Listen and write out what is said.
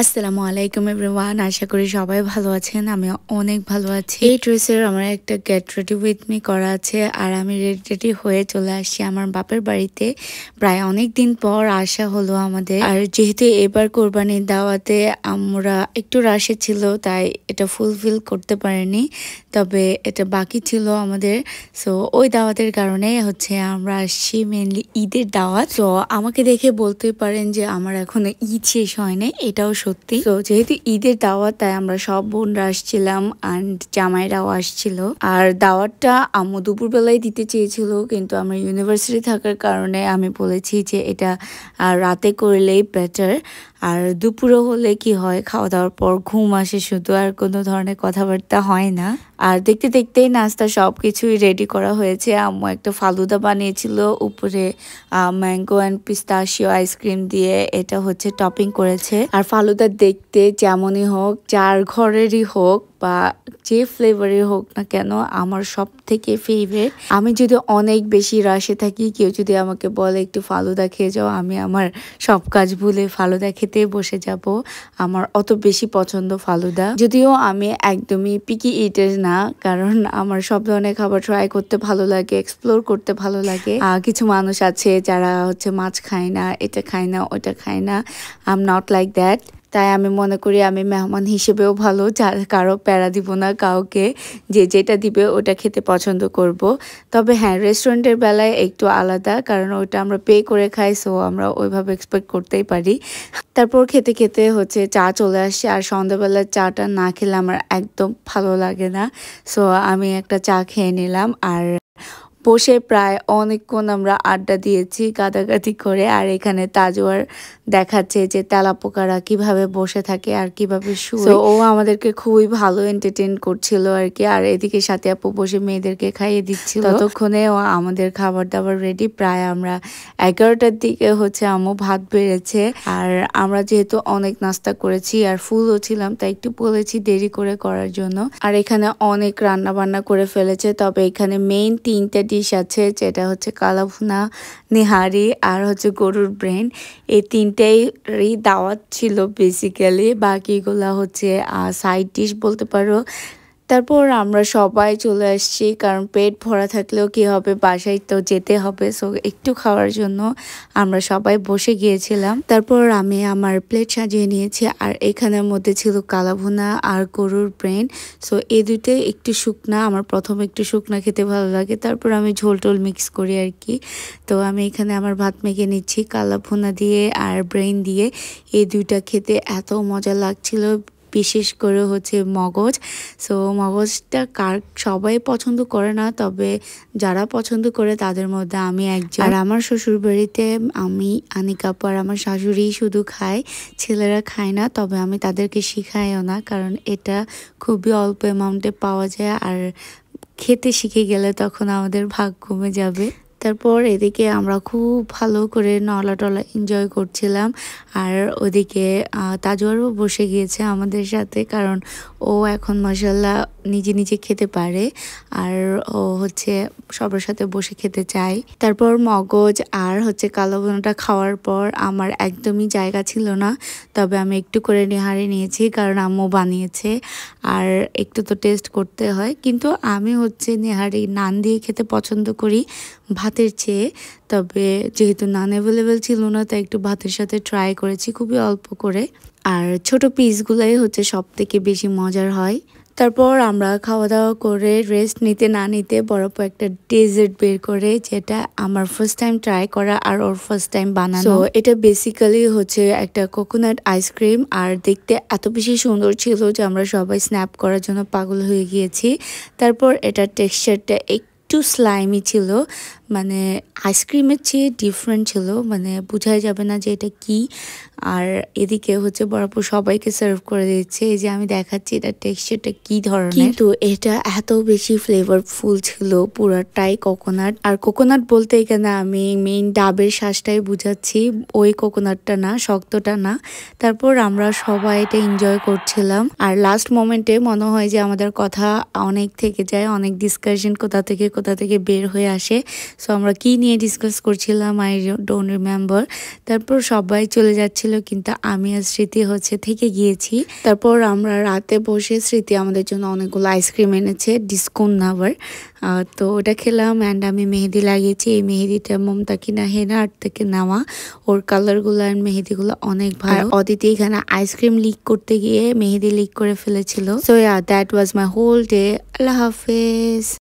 আসসালামু আলাইকুম এভরিওয়ান, আশা করি সবাই ভালো আছেন। আমি অনেক ভালো আছি। এই ড্রেসের আমার একটা গেট রেডি উইথ মি করা আছে, আর আমি রেডি হয়ে চলে আসছি আমার বাপের বাড়িতে। প্রায় অনেক দিন পর আসা হলো আমাদের। আর যেহেতু এবার কোরবানির দাওয়াতে আমরা একটু রাশে ছিল, তাই এটা ফুলফিল করতে পারিনি, তবে এটা বাকি ছিল আমাদের। সো ওই দাওয়াতের কারণে হচ্ছে আমরা আসছি মেনলি ঈদের দাওয়াত। তো আমাকে দেখে বলতে পারেন যে আমার এখনো ঈদ শেষ হয়নি, এটাও সত্যি। তো যেহেতু ঈদের দাওয়াত, তাই আমরা সব বোনরা আসছিলাম অ্যান্ড জামাইরাও আসছিল। আর দাওয়াতটা আম্মু দুপুরবেলায় দিতে চেয়েছিল, কিন্তু আমার ইউনিভার্সিটি থাকার কারণে আমি বলেছি যে এটা রাতে করলেই বেটার। আর দুপুরে হলে কি হয়, খাওয়া দাওয়ার পর ঘুম আসে শুধু, আর কোনো ধরনের কথাবার্তা হয় না। আর দেখতে দেখতেই নাস্তা সব কিছুই রেডি করা হয়েছে। আম্মু একটা ফালুদা বানিয়েছিল, উপরে ম্যাঙ্গো অ্যান্ড পিস্তাশিও আইসক্রিম দিয়ে এটা হচ্ছে টপিং করেছে। আর ফালুদা দেখতে যেমনই হোক, যার ঘরেরই হোক বা যে ফ্লেভারের হোক না কেন, আমার সব থেকে ফেভারিট। আমি যদি অনেক বেশি রাশে থাকি, কেউ যদি আমাকে বলে একটু ফালুদা খেয়ে যাও, আমি আমার সব কাজ ভুলে ফালুদা খেতে বসে যাব। আমার অত বেশি পছন্দ ফালুদা। যদিও আমি একদমই পিকি ইটার না, কারণ আমার সব ধরনের খাবার ট্রাই করতে ভালো লাগে, এক্সপ্লোর করতে ভালো লাগে। কিছু মানুষ আছে যারা হচ্ছে মাছ খায় না, এটা খায় না, ওটা খায় না। I am not like that. তাই আমি মনে করি আমি মেহমান হিসেবেও ভালো, কারো প্যারা দিব না কাউকে, যে যেটা দিবে ওটা খেতে পছন্দ করব। তবে হ্যাঁ, রেস্টুরেন্টের বেলায় একটু আলাদা, কারণ ওইটা আমরা পে করে খাই, সো আমরা ওইভাবে এক্সপেক্ট করতেই পারি। তারপর খেতে খেতে হচ্ছে চা চলে আসছে, আর সন্ধ্যাবেলার চাটা না খেলে আমার একদম ভালো লাগে না। সো আমি একটা চা খেয়ে নিলাম, আর বসে প্রায় অনেকক্ষণ আমরা আড্ডা দিয়েছি গাদাগাদি করে। আর এখানে তাজওয়ার দেখাচ্ছে যে তেলাপোকারা কিভাবে বসে থাকে আর কিভাবে শুয়ে। ও আমাদেরকে খুবই ভালো এন্টারটেইন করছিল আর কি। আর এদিকে সাথে আপু বসে মেয়েদেরকে খাইয়ে দিচ্ছিল। ততক্ষণে আমাদের খাবার দাবার রেডি। প্রায় আমরা 11টার দিকে হচ্ছে আম্মু ভাত বেড়েছে। আর আমরা যেহেতু অনেক নাস্তা করেছি আর ফুলও ছিলাম, তাই একটু বলেছি দেরি করে করার জন্য। আর এখানে অনেক রান্না বান্না করে ফেলেছে, তবে এখানে মেইন 3টা ডিশ আছে, যেটা হচ্ছে কালাভুনা, নেহারি আর হচ্ছে গরুর ব্রেন। এই 3টারই দাওয়াত ছিল বেসিক্যালি, বাকিগুলা হচ্ছে সাইড ডিশ বলতে পারো। তারপর আমরা সবাই চলে আসছি, কারণ পেট ভরা থাকলেও কি হবে, বাসায় তো যেতে হবে। সো একটু খাওয়ার জন্য আমরা সবাই বসে গিয়েছিলাম। তারপর আমি আমার প্লেট সাজিয়ে নিয়েছি, আর এখানের মধ্যে ছিল কালাভুনা আর গরুর ব্রেন। সো এই দুটোই একটু শুকনা, আমার প্রথমে একটু শুকনা খেতে ভালো লাগে, তারপর আমি ঝোল টোল মিক্স করি আর কি। তো আমি এখানে আমার ভাত মেখে নিচ্ছি কালাভুনা দিয়ে আর ব্রেন দিয়ে। এই দুইটা খেতে এত মজা লাগছিল, বিশেষ করে হচ্ছে মগজ। সো মগজটা সবাই পছন্দ করে না, তবে যারা পছন্দ করে তাদের মধ্যে আমি একজন। আর আমার শ্বশুর বাড়িতে আমি, আনিকা আপু আর আমার শাশুড়ি শুধু খায়, ছেলেরা খায় না। তবে আমি তাদেরকে শিখাইও না, কারণ এটা খুবই অল্প অ্যামাউন্টে পাওয়া যায়, আর খেতে শিখে গেলে তখন আমাদের ভাগ কমে যাবে। তারপর এদিকে আমরা খুব ভালো করে নলা টলা এনজয় করছিলাম। আর ওদিকে তাজওয়ারও বসে গিয়েছে আমাদের সাথে, কারণ ও এখন মাশাআল্লাহ নিজে নিজে খেতে পারে, আর ও হচ্ছে সবার সাথে বসে খেতে চায়। তারপর মগজ আর হচ্ছে কালোভুনাটা খাওয়ার পর আমার একদমই জায়গা ছিল না, তবে আমি একটু করে নেহারি নিয়েছি, কারণ আম্মু বানিয়েছে আর একটু তো টেস্ট করতে হয়। কিন্তু আমি হচ্ছে নেহারি নান দিয়ে খেতে পছন্দ করি ভাতের চেয়ে। তবে যেহেতু নান অ্যাভেলেবেল ছিল না, তাই একটু ভাতের সাথে ট্রাই করেছি, খুবই অল্প করে। আর ছোট পিসগুলাই হচ্ছে সব থেকে বেশি মজার হয়। তারপর আমরা খাওয়া দাওয়া করে রেস্ট নিতে না নিতে বরাবর একটা ডেজার্ট বের করে, যেটা আমার ফার্স্ট টাইম ট্রাই করা আর ওর ফার্স্ট টাইম বানানো। তো এটা বেসিক্যালি হচ্ছে একটা কোকোনাট আইসক্রিম, আর দেখতে এত বেশি সুন্দর ছিল যে আমরা সবাই স্ন্যাপ করার জন্য পাগল হয়ে গিয়েছি। তারপর এটার টেক্সচারটা একটু স্লাইমি ছিল, মানে আইসক্রিমের চেয়ে ডিফারেন্ট ছিল, মানে বোঝাই যাবে না যে এটা কি। আর এদিকে হচ্ছে বরাবর সবাইকে সার্ভ করে দিচ্ছে, এই যে আমি দেখাচ্ছি এটা টেক্সচারটা কি ধরনের, কিন্তু এটা এত বেশি ফ্লেভারফুল ছিল, পুরাটাই কোকোনাট। আর কোকোনাট বলতে এখানে আমি মেইন ডাবের শ্বাসটাই বুঝাচ্ছি, ওই কোকোনাটটা না, শক্তটা না। তারপর আমরা সবাই এটা এনজয় করছিলাম, আর লাস্ট মোমেন্টে মনে হয় যে আমাদের কথা অনেক থেকে যায়, অনেক ডিসকাশন কোথা থেকে বের হয়ে আসে। সো আমরা কি নিয়ে ডিসকাস করছিলাম আই ডোন্ট রিমেম্বার। তারপর সবাই চলে যাচ্ছিল কিন্তু আমি আর স্মৃতি হচ্ছে থেকে গিয়েছি। তারপর আমরা রাতে বসে স্মৃতি আমাদের জন্য অনেকগুলো আইসক্রিম এনেছে ডিসকোন নাওয়ার, তো ওটা খেলাম। অ্যান্ড আমি মেহেদি লাগিয়েছি। এই মেহেদিটা মমতাকিনা হেনা আর্ট থেকে নেওয়া। ওর কালারগুলো অ্যান্ড মেহেদিগুলো অনেক ভালো। অদিতি এখানে আইসক্রিম লিক করতে গিয়ে মেহেদি লিক করে ফেলেছিল। So that was my whole day. আল্লাহ হাফেজ।